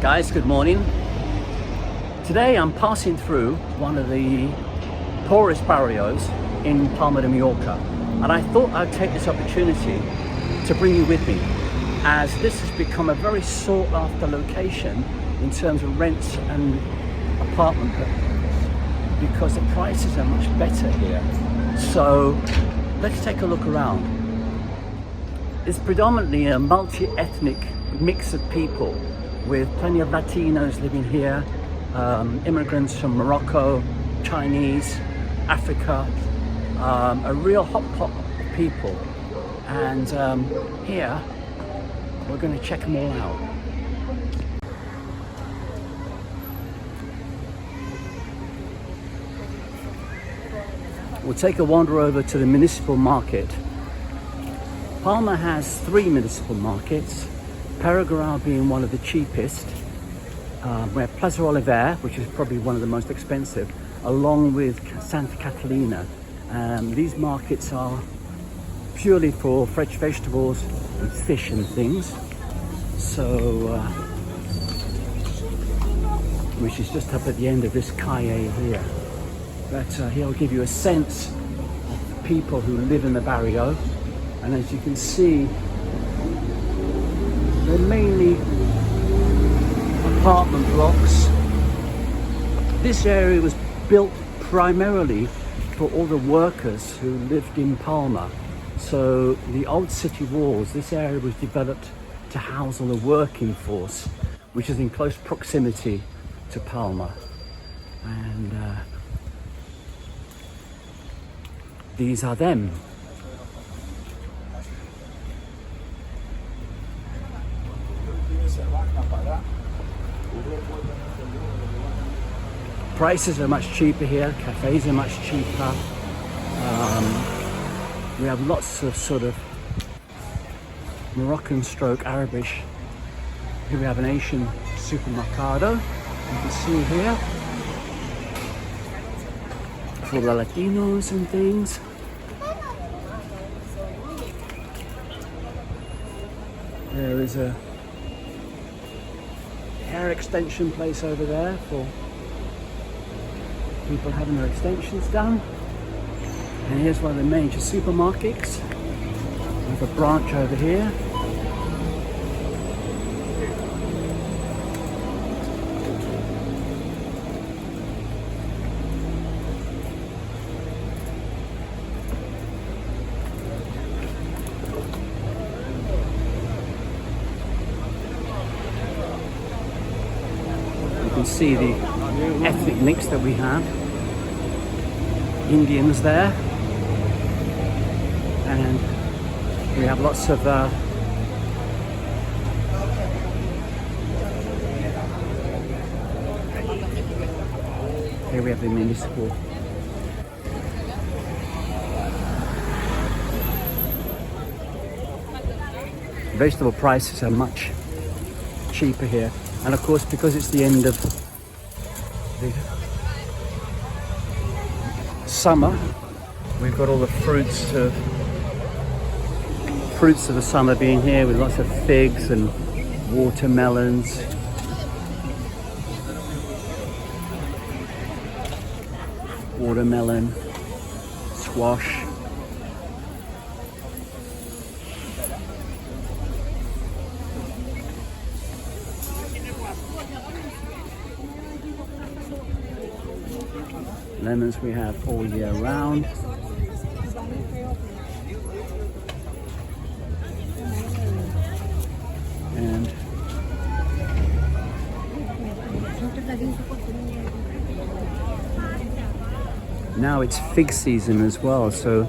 Guys, good morning. Today I'm passing through one of the poorest barrios in Palma de Mallorca, and I thought I'd take this opportunity to bring you with me, as this has become a very sought after location in terms of rents and apartment buildings, because the prices are much better here. So let's take a look around. It's predominantly a multi-ethnic mix of people, with plenty of Latinos living here, immigrants from Morocco, Chinese, Africa, a real hot pot of people. And here we're going to check them all out. We'll take a wander over to the municipal market. Palma has 3 municipal markets, Pere Garau being one of the cheapest. We have Plaza Oliver, which is probably one of the most expensive, along with Santa Catalina. These markets are purely for fresh vegetables and fish and things. So, which is just up at the end of this calle here. But he'll give you a sense of the people who live in the Barrio. And as you can see, they're mainly apartment blocks. This area was built primarily for all the workers who lived in Palma. So the old city walls, this area was developed to house all the working force, which is in close proximity to Palma. And these are them. Prices are much cheaper here, cafes are much cheaper. We have lots of sort of Moroccan stroke Arabish. Here we have an Asian supermercado, you can see here, for the Latinos and things. There is a hair extension place over there for people having their extensions done. And here's one of the major supermarkets. We have a branch over here. You can see the ethnic mix that we have. Indians there, and we have lots of here we have the municipal. Vegetable prices are much cheaper here, and of course, because it's the end of the summer, we've got all the fruits of the summer being here, with lots of figs and watermelons. Watermelon, squash. Lemons we have all year round. And now it's fig season as well, so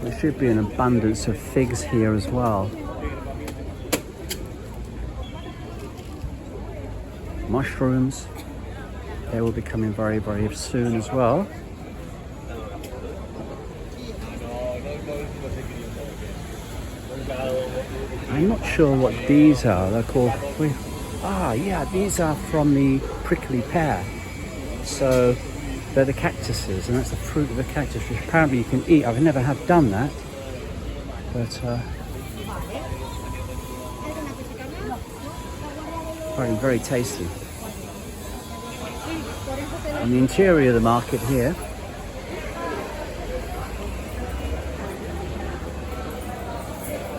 there should be an abundance of figs here as well. Mushrooms. They will be coming very, very soon as well. I'm not sure what these are. They're called... these are from the prickly pear. So they're the cactuses, and that's the fruit of the cactus, which apparently you can eat. I've never have done that, but Very, very tasty. And the interior of the market here,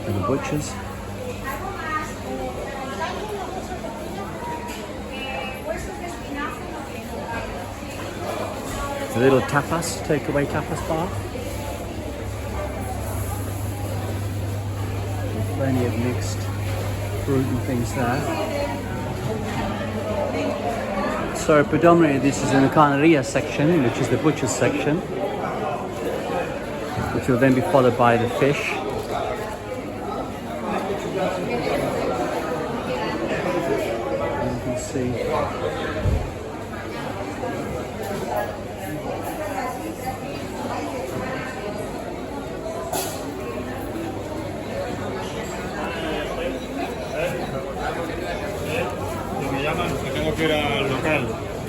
and the butchers. The little tapas, takeaway tapas bar. With plenty of mixed fruit and things there. So predominantly this is in the carneria section, which is the butcher's section, which will then be followed by the fish. And you can see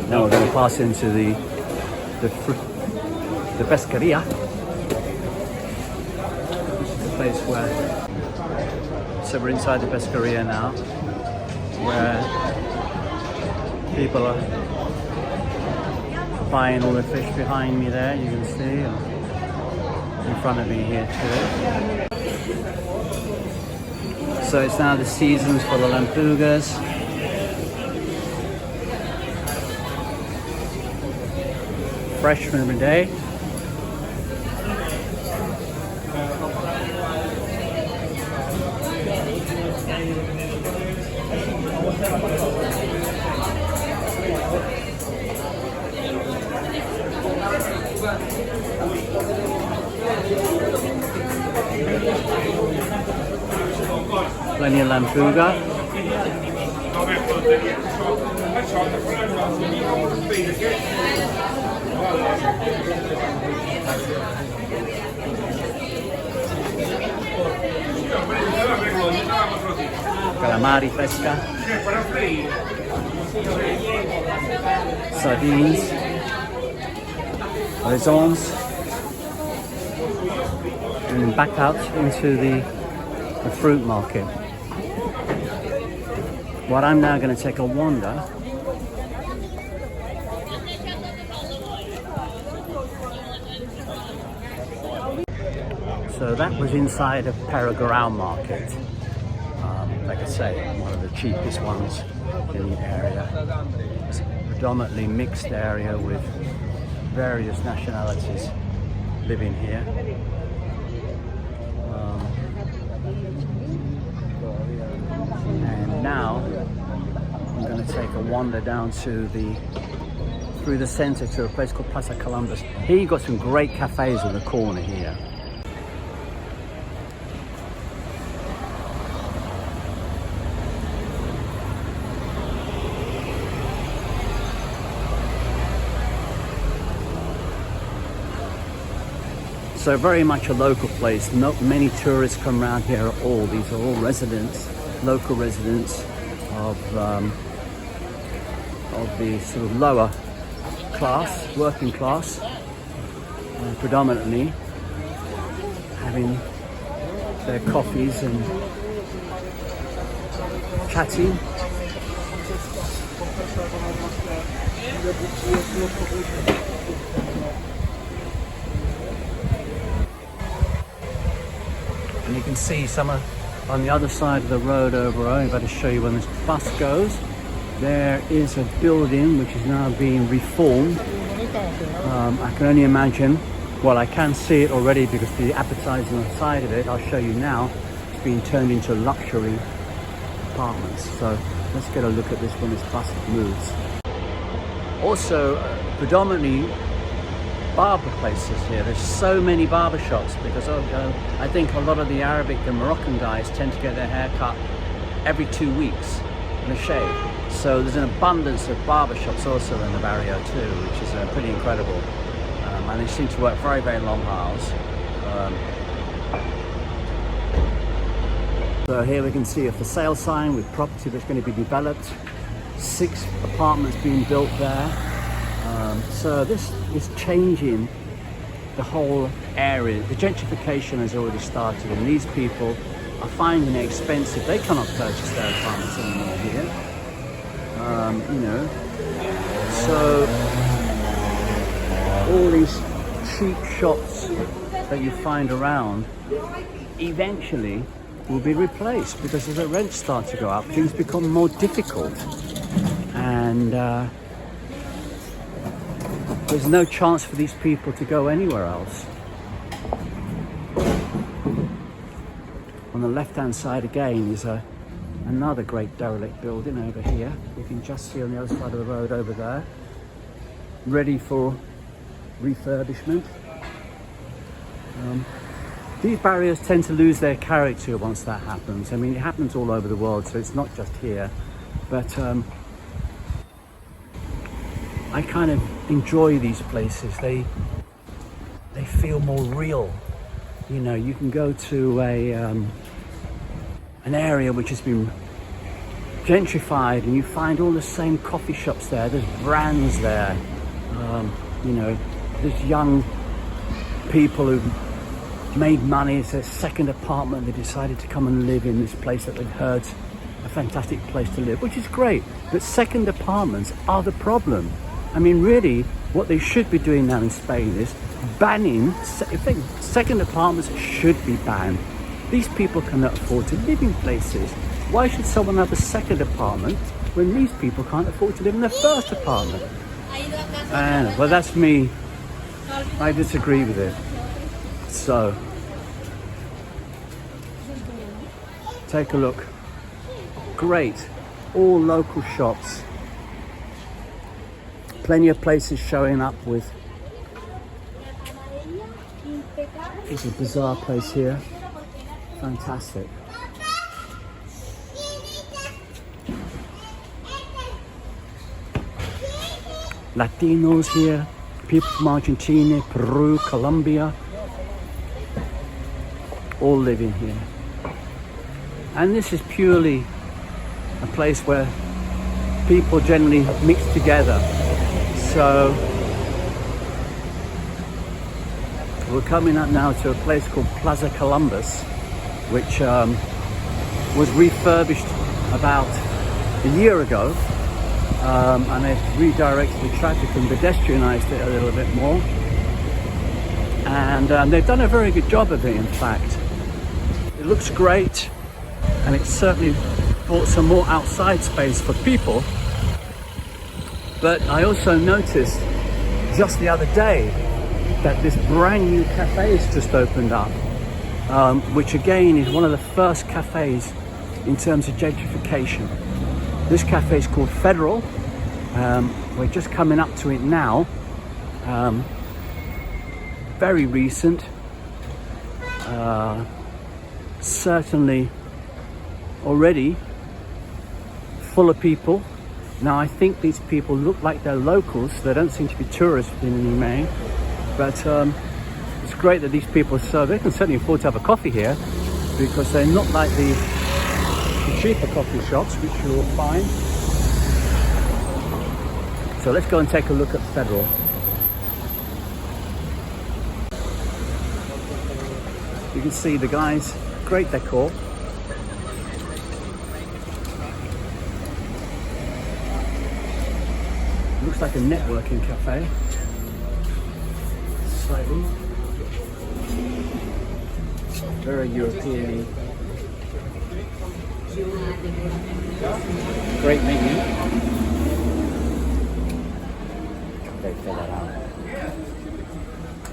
now we're going to pass into the pescaria. This is the place where, so we're inside the pescaria now, where people are buying all the fish behind me there, you can see, in front of me here too. So it's now the seasons for the lampugas. Fresh from the day. Plenty of lampuga. Calamari fresca, sardines, raisons, and then back out into the fruit market. What I'm now going to take a wander So that was inside of Pere Garau market. Like I say, one of the cheapest ones in the area. It's a predominantly mixed area with various nationalities living here. And now I'm going to take a wander down to through the center to a place called Plaza Columbus. Here you've got some great cafes on the corner here. So very much a local place. Not many tourists come around here at all. These are all residents, local residents of the sort of lower class, working class, predominantly having their coffees and chatting. And you can see some on the other side of the road over. I'm about to show you when this bus goes. There is a building which is now being reformed. I can only imagine, well, I can see it already because the advertising on the side of it, I'll show you now, it's being turned into luxury apartments. So let's get a look at this when this bus moves. Also, predominantly barber places here. There's so many barber shops because I think a lot of the Arabic and Moroccan guys tend to get their hair cut every 2 weeks and a shave. So there's an abundance of barber shops also in the Barrio too, which is pretty incredible. And they seem to work very, very long hours. So here we can see a for sale sign with property that's going to be developed. 6 apartments being built there. So this is changing the whole area. The gentrification has already started and these people are finding it expensive. They cannot purchase their apartments anymore here. you know. So all these cheap shops that you find around eventually will be replaced, because as the rents start to go up, things become more difficult, and there's no chance for these people to go anywhere else. On the left-hand side again is another great derelict building over here. You can just see on the other side of the road over there, ready for refurbishment. These barrios tend to lose their character once that happens. I mean, it happens all over the world, so it's not just here. But I kind of enjoy these places. They feel more real. You know, you can go to an area which has been gentrified, and you find all the same coffee shops there. There's brands there. You know, there's young people who've made money. It's their second apartment. They decided to come and live in this place that they've heard a fantastic place to live, which is great. But second apartments are the problem. I mean, really, what they should be doing now in Spain is banning, second apartments should be banned. These people cannot afford to live in places. Why should someone have a second apartment when these people can't afford to live in their first apartment? Well, that's me. I disagree with it. So, take a look. Great. All local shops. Plenty of places showing up with. It's a bizarre place here. Fantastic. Latinos here, people from Argentina, Peru, Colombia, all living here. And this is purely a place where people generally mix together. So we're coming up now to a place called Plaza Columbus, which was refurbished about a year ago, and they've redirected the traffic and pedestrianised it a little bit more, and they've done a very good job of it. In fact, it looks great, and it's certainly brought some more outside space for people. But I also noticed just the other day that this brand new cafe has just opened up, which again is one of the first cafes in terms of gentrification. This cafe is called Federal. We're just coming up to it now. Very recent. Certainly already full of people. Now I think these people look like they're locals. They don't seem to be tourists in any way. But it's great that these people they can certainly afford to have a coffee here, because they're not like the cheaper coffee shops, which you'll find. So let's go and take a look at Federal. You can see the guys, great decor. Looks like a networking cafe. Slightly. Very European. Great menu. They fill that out.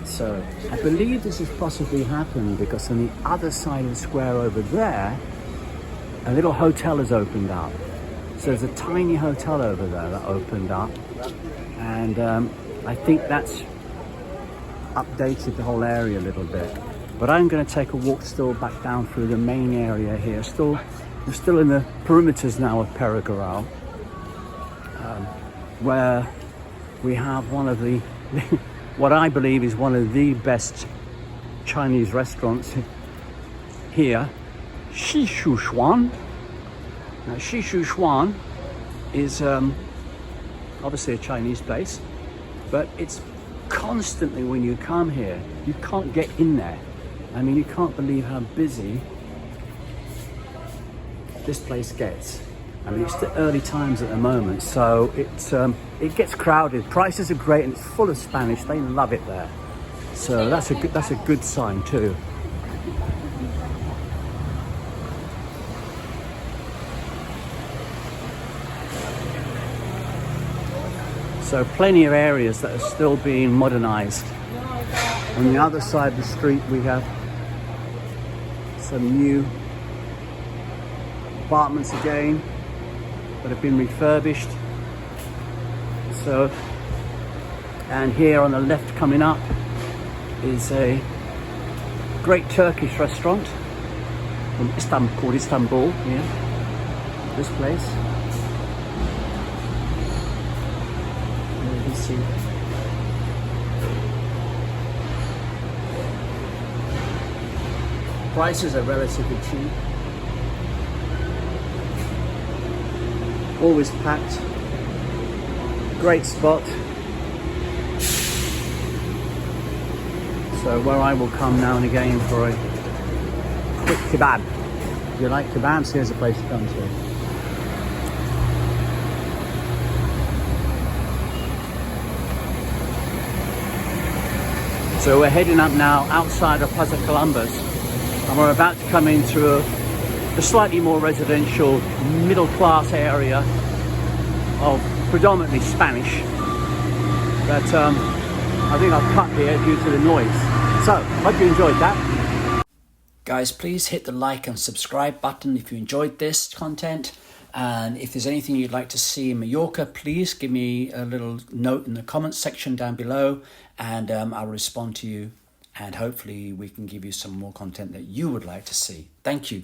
So I believe this has possibly happened because on the other side of the square over there, a little hotel has opened up. So there's a tiny hotel over there that opened up, and I think that's updated the whole area a little bit. But I'm going to take a walk still back down through the main area here. We're still in the perimeters now of Pere Garau, where we have one of the what I believe is one of the best Chinese restaurants here, Shishuchuan. Now, Shishuchuan is obviously a Chinese place, but it's constantly, when you come here, you can't get in there. I mean, you can't believe how busy this place gets. I mean, it's the early times at the moment, so it gets crowded. Prices are great, and it's full of Spanish. They love it there, so that's a good sign too. So plenty of areas that are still being modernized. On the other side of the street, we have some new apartments again that have been refurbished. So, and here on the left coming up is a great Turkish restaurant from Istanbul, called Istanbul, yeah, this place. You can see. Prices are relatively cheap. Always packed. Great spot. So where I will come now and again for a quick kebab. If you like kebabs, here's a place to come to. So we're heading up now outside of Plaza Columbus, and we're about to come into a slightly more residential, middle-class area of predominantly Spanish. But I think I'll cut here due to the noise. So, hope you enjoyed that. Guys, please hit the like and subscribe button if you enjoyed this content. And if there's anything you'd like to see in Mallorca, please give me a little note in the comments section down below, and I'll respond to you. And hopefully we can give you some more content that you would like to see. Thank you.